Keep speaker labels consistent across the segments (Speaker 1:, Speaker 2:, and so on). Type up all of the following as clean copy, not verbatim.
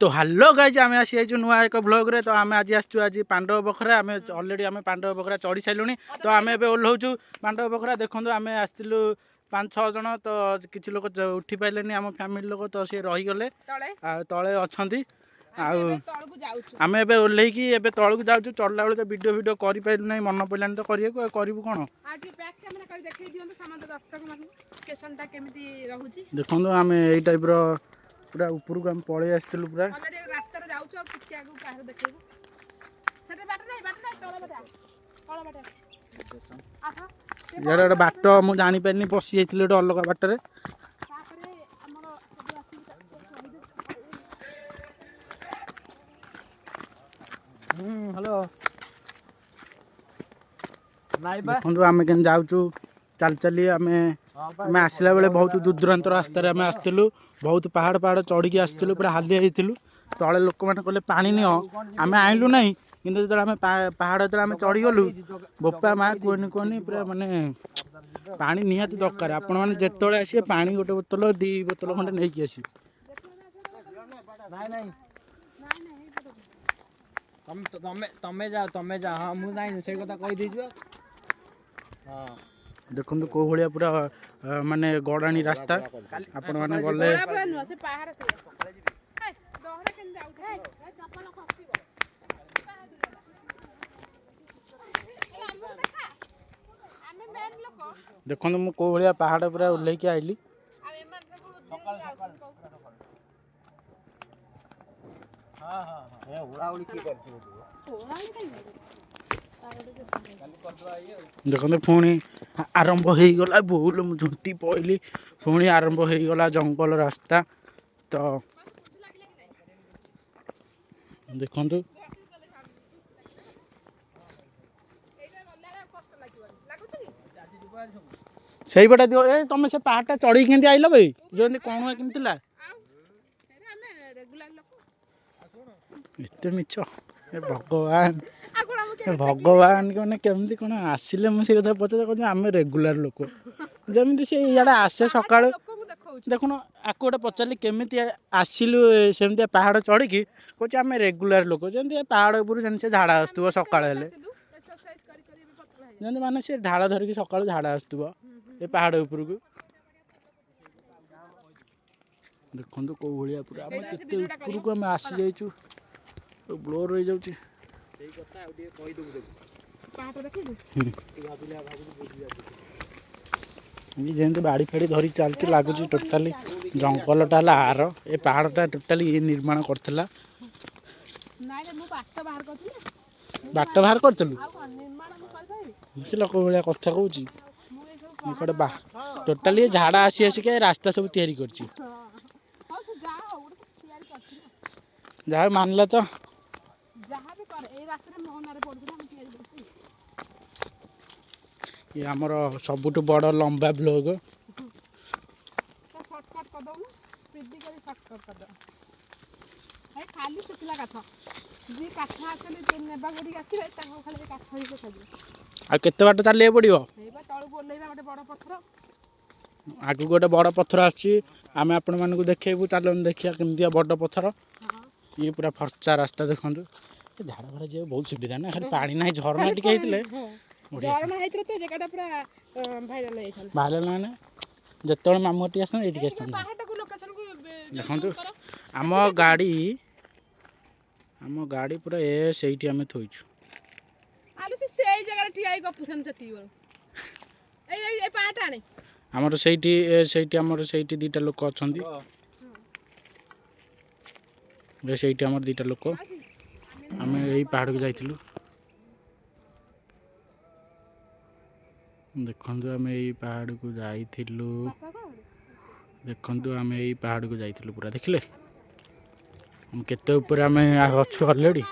Speaker 1: तो hello guys आम आसी नुआ एक ब्लॉग रे तो आम आज आज पांडव बखरा आम अलरेडी आम पांडव बखरा चढ़ी सारूँ तो आम ए ओह्लौचु पांडव बखरा देखो आम आसलु 5-6 जन तो किसी लोग उठी पारे आम फैमिली लोग तो सी रहीगले तले अच्छा आम ए ओह्लैकी ए तौक जाऊँ चढ़ला बेले तो वीडियो वीडियो कर ना मन पड़ानी तो करूँ कौन देखो आम यही टाइप पूरा ऊपर को आम पलि आसलु पूरा इधर बाट मुझे जापारे पशि जाइए गोटे अलग बाटर हेलो देखो आम के जाऊँ चल चली आम आसला बेले बहुत दूर दूरांत रास्तार आम आसलु बहुत पहाड़ पहाड़ चढ़ी आसलु पूरा हालिया होइतिलु तले लोक मैंने कहले पानी नियो आम आइलु नहीं किंतु जो आम पहाड़ जो आम चढ़ी गलु बोपा माँ कहनी कहनी पूरा माने पानी निहाती दरकार आपण मैंने जिते आसिए पानी गोटे बोतल 2 बोतल खंडे नहीं कि आसिए
Speaker 2: तमे जा हाँ मुझे से कथा कही दीजिए हाँ
Speaker 1: देखो कौ भाया पूरा माने गड़ाणी रास्ता आपण मैंने गले देखो मु कौ भाया पहाड़ पूरा ओह्लैकी आइली देखते पुणी आरंभ हो गला बोल झुंटी पइली पुणी आरंभ हो गला जंगल रास्ता तो देखु से पटा दियो ए तुम से पहाड़टा चढ़ी के आइल भाई जो कौन केमती एते मिछ भगवान भगवान के मैंने केमती कौन आसिले मुझे कथा पचार कहते आम रेगुलार लोक जमी से इे आसे सका देखुन आपको गोटे पचारि केमी आसिलु सेमती पहाड़ चढ़ी कहे आम रेगुलार लोक जमी पहाड़ उपर से झाड़ा आसुव सका जमी माने से ढाल धरिकी सका झाड़ा आसुव ये पहाड़ उपर को देखो कौ भाया पूरा आम के ऊपर को आम आसी जाइचु ब्लोर हो जाऊँ जमी बाड़ी फाड़ी धरी चलती लगुच टोटाली जंगलटा आर ए पहाड़टा टोटाली ये निर्माण करथिला बाट बाहर करथिलु लोक भाया कथा कहूँ टोटाली झाड़ा आसी आसिक रास्ता सब तैयारी करछि जहाँ मानला तो ये आमर सबुठ बड़ लंबा ब्लॉग केते बाट चलिए पड़ो आगे गोटे बड़ पत्थर आम आपण मानक देखु चल देखिए केमती बड़ पत्थर ये पूरा फर्चा रास्ता देखो झाड़ा भाड़ा जी बहुत सुविधा ना खाली पानी ना झरना टी भाइराल मैंने जिते मामूटी आस देखो आम गाड़ी पूरा ए से आम थोचु आमर से दीटा लोक अच्छा से दीटा लोक आम यही पहाड़ को जाइलु देखु आम यही पहाड़ को जाइलु देखु आम यही पहाड़ को जाइलु पूरा देखिले केते ऊपर आम अच्छु अलरेडी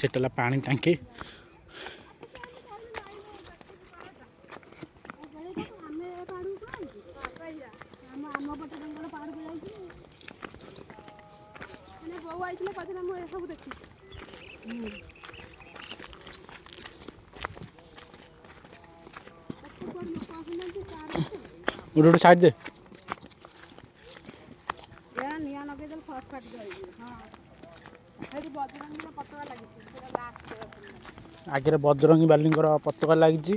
Speaker 1: सेटला पानी टांकी साइड दे ଆଗରେ ବଜରଙ୍ଗୀ ବାଲିଙ୍କର ପତାକା ଲାଗିଛି।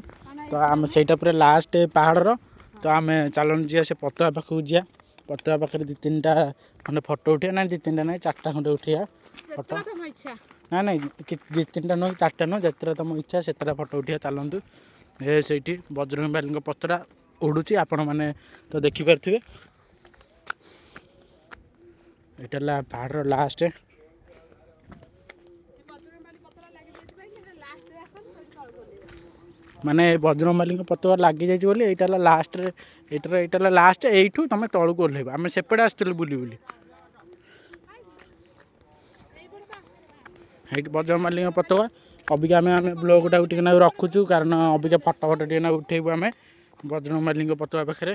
Speaker 1: ତ ଆମେ ସେଇଟା ପୁରା ଲାଷ୍ଟ ପାହାଡ଼ର। ତ ଆମେ ଚାଲନ୍ତୁ ଯିବା ସେ ପତାକା ପାଖକୁ ଯିବା। ପତାକା ପାଖରେ 2-3ଟା ଖଣ୍ଡେ ଫଟୋ ଉଠିବା। ନାଇଁ 2-3ଟା ନାଇଁ 4ଟା ଖଣ୍ଡେ ଉଠିବା ଫଟୋ। ନାଇଁ 2-3ଟା ନୁହେଁ 4ଟା ନୁହେଁ, ଯେତେଟା ତୁମ ଇଚ୍ଛା ସେତେଟା ଫଟୋ ଉଠିବା। ଚାଲନ୍ତୁ ସେଇଠି ବଜରଙ୍ଗୀ ବାଲିଙ୍କ ପତାକା ଉଡ଼ୁଛି, ଆପଣମାନେ ତ ଦେଖିପାରୁଥିବେ। ଏଇଟା ହେଲା ପାହାଡ଼ର ଲାଷ୍ଟ। ମାନେ ବଜରଙ୍ଗବାଲିଙ୍କ ପତାକା ଲାଗିଯାଇଛି ବୋଲି ଏଇଟା ହେଲା ଲାଷ୍ଟରେ। ଏଇଟା ହେଲା ଲାଷ୍ଟ। ଏଇଠୁ ତୁମେ ତଳକୁ ଓହ୍ଲେଇବ। ଆମେ ସେପଟେ ଆସିଥିଲୁ ବୁଲି। ହେଇଠି ବଜରଙ୍ଗବାଲିଙ୍କ ପତାକା। ଅବିକା ଆମେ ବ୍ଲଗ୍ଟାକୁ ଟିକେ ନାକୁ ରଖୁଛୁ, କାରଣ ଅବିକା ଫଟୋ ଟିକେ ନାକୁ ଉଠେଇବୁ ଆମେ ବଜରଙ୍ଗବାଲିଙ୍କ ପତାକା ପାଖରେ।